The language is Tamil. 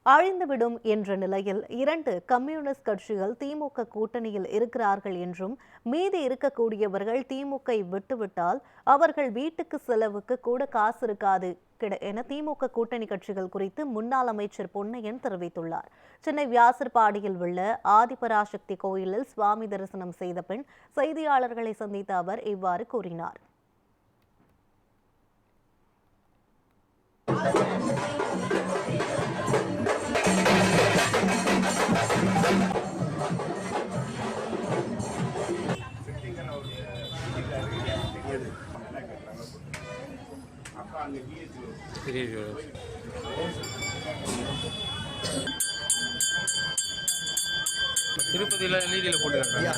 அழிந்துவிடும் என்ற நிலையில் 2 கம்யூனிஸ்ட் கட்சிகள் திமுக கூட்டணியில் இருக்கிறார்கள் என்றும், மீதி இருக்கக்கூடியவர்கள் திமுக விட்டுவிட்டால் அவர்கள் வீட்டுக்கு செலவுக்கு கூட காசு இருக்காது என திமுக கூட்டணி கட்சிகள் குறித்து முன்னாள் அமைச்சர் பொன்னையன் தெரிவித்துள்ளார். சென்னை வியாசர்பாடியில் உள்ள ஆதிபராசக்தி கோயிலில் சுவாமி தரிசனம் செய்த பின் செய்தியாளர்களை சந்தித்த அவர் இவ்வாறு கூறினார். திருப்பதியில போட்டுருக்காங்க.